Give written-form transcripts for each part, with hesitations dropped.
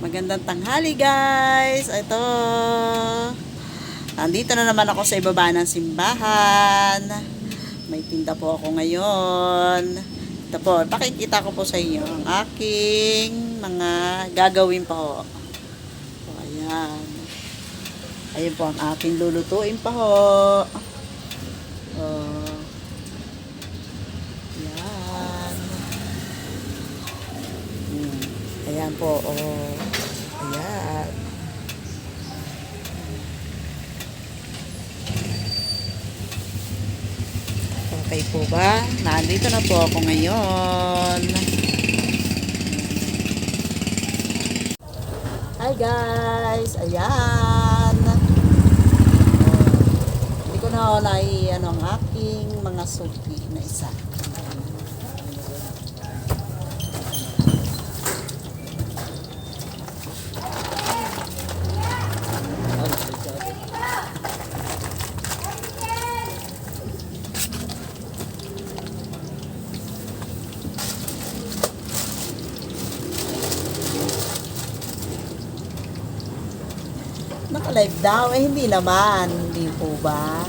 Magandang tanghali guys. Ito. Nandito na naman ako sa ibaba ng simbahan. May tinda po ako ngayon. Ito po, pakikita ko po sa inyo ang aking mga gagawin pa ho. So, ayan. Ayun po ang aking lulutuin pa ho. Oh. Ayan. Ayan po, oh. Ayan. Okay po ba? Nandito na po ako ngayon. Hi guys! Ayan. Hindi ko na ang aking mga suki na isa. Naka-live daw. Eh, hindi naman. Hindi po ba?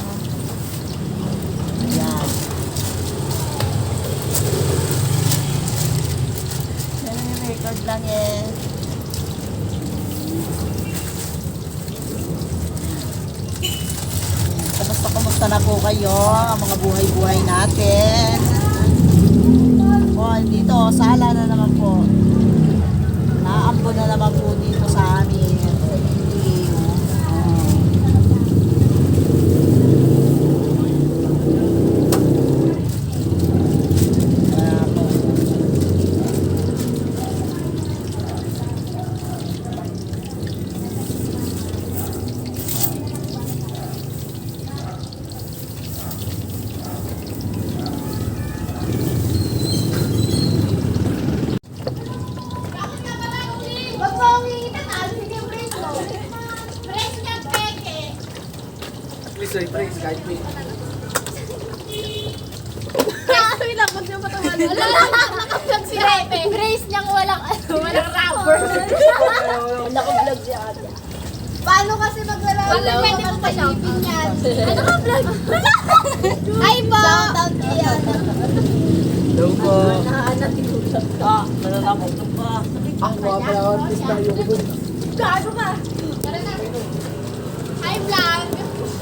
Ayan. Record lang eh. Kumusta na po kayo? Ang mga buhay-buhay natin. Oh, dito, sala na naman po. Naambo na naman po dito sa amin. Please, please, guide me. Wait lang, huwag niyo patawalan. Naka-vlog si Ate. Brace niyang walang rubber. Naka-vlog si ate. Paano kasi maglalaro? Pwede mo pa-shipping yan. Ano ka vlog? Hi po! Shoutout kay Ana. Hello po. Nakaanatigulat. Malalakot ka pa. Ang mga pala artist na yung good. Gaano ka? Tara na. Hi vlog!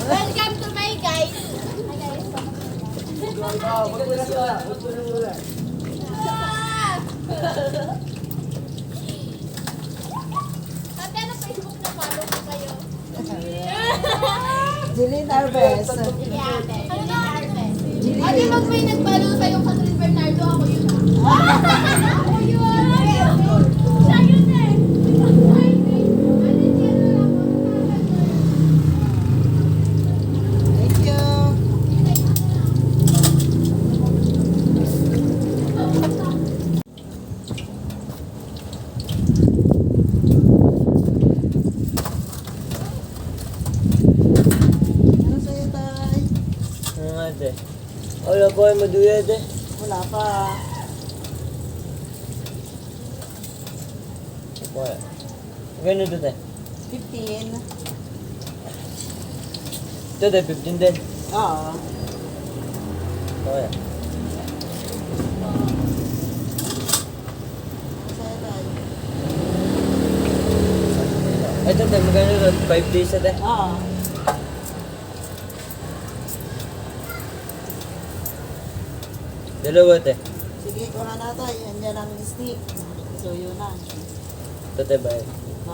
Welcome to my guys. Hi guys. Magpula sila. Magpula muna. Ate, ano Facebook na follow ko kayo? Jeline Arbes. Yeah, ate. Ano na harvest? Ate, pag may nag-follow sa'yo Catherine Bernardo, ako yun ah. Ako yun! Siya yun eh! Thank you. Ano sa'yo, tay? Ano nga ate? Wala po ay maduya ate. Wala pa. Po. Gano'n ito ate? 15. Ito ate, 15 din. Oo. Okay. Sa'yo, tay? Ito ate, magkano ito? 5 days ate? Oo. Dalawa ate. Sige, kuha na tay. Andyan ang stick. So, yun na. Ito ate ba?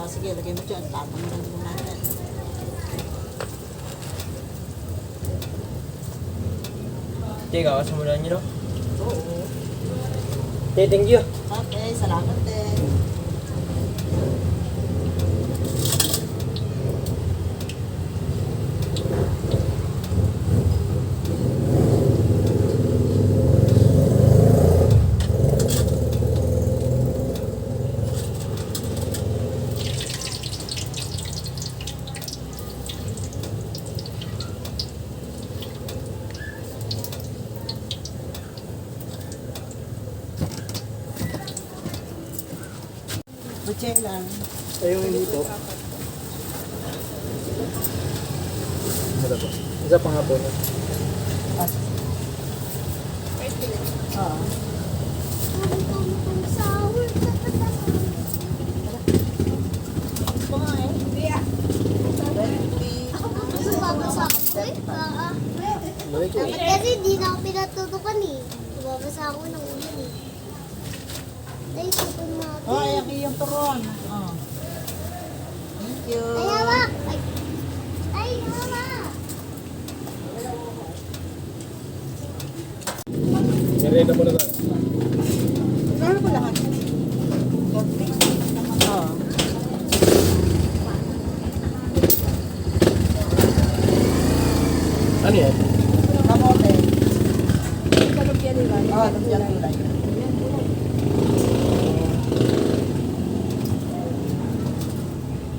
Sige, lagay mo dyan. Tatanggal mo natin. Ate, kakasimulan niyo no? Oo. Ate, thank you. Okay, salamat din. Butche lang. Ayun yung dito. Ano ba? Isa pang hapon. Oo. Balik ko. Kasi di na ako pinatutukan eh. Babasa ako ng ulan eh. Ay, tukan natin. Oh, ayan yung turon. Oh. Thank you. Ay, hawak! Ay, ay, hawak! Merenda mo na tayo. Ano ko lahat? Oh. Ano yan? Kamote. Kalugyan nila. Oh, lumpiang gulay.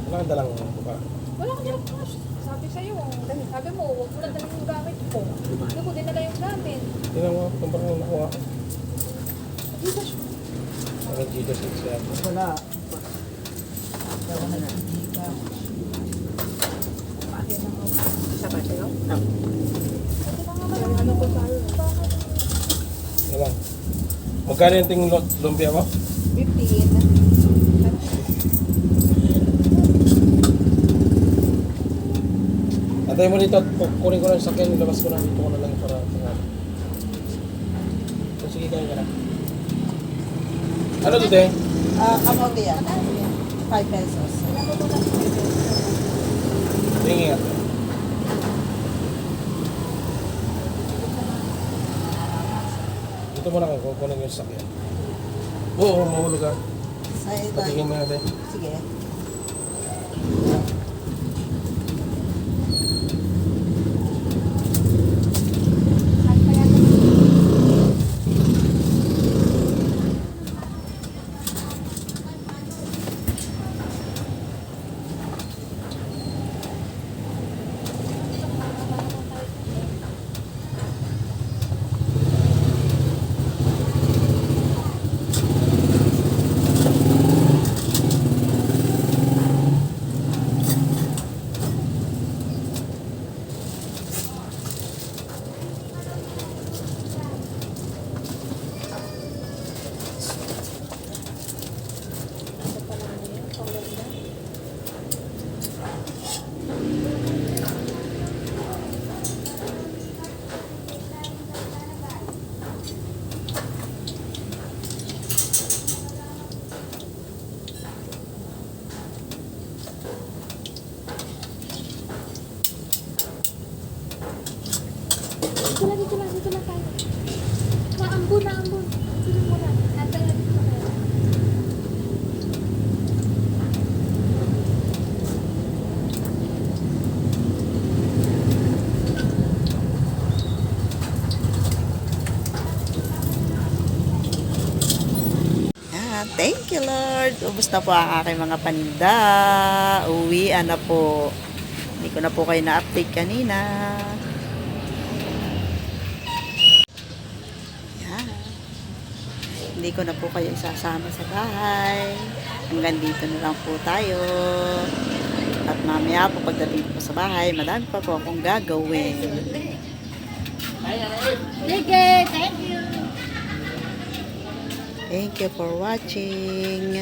Wala kang dalang buka. Wala ka dyan cash. Sabi sa'yo. Sabi mo, huwag mo lang dala yung gamit ko. Hindi ko dinala yung gamit. Tingnan mo, kung baka nakuha ko. Jesus. Ano Gcash at siya? Wala. Ewan na lang. Isa pa sa'yo? Ano ko Ano lang? Magkano yung ting lumpia mo? 15. Atay mo dito at kunin ko lang yung sakyan, ilabas ko na dito ko na lang para tingnan. So sige, kain ka na. Ano to, Deng? Kamote yan. 5 pesos. Tingin nga. Dito mo na kayo, kukunin yung sakyan. Oo, mahulog ka. Sa ito. Patingin mo natin. Sige. Dito lang tayo. Naambon. Dito muna. Nasa lang dito tayo. Yan. Thank you, Lord. Ubus na po ang aking mga paninda. Uwian na po. Hindi ko na po kayo na-update kanina. Yan. Hindi ko na po kayo isasama sa bahay. Hanggang dito na lang po tayo. At mamaya po pagdating po sa bahay, madami pa po akong gagawin. Sige, thank you. Thank you for watching.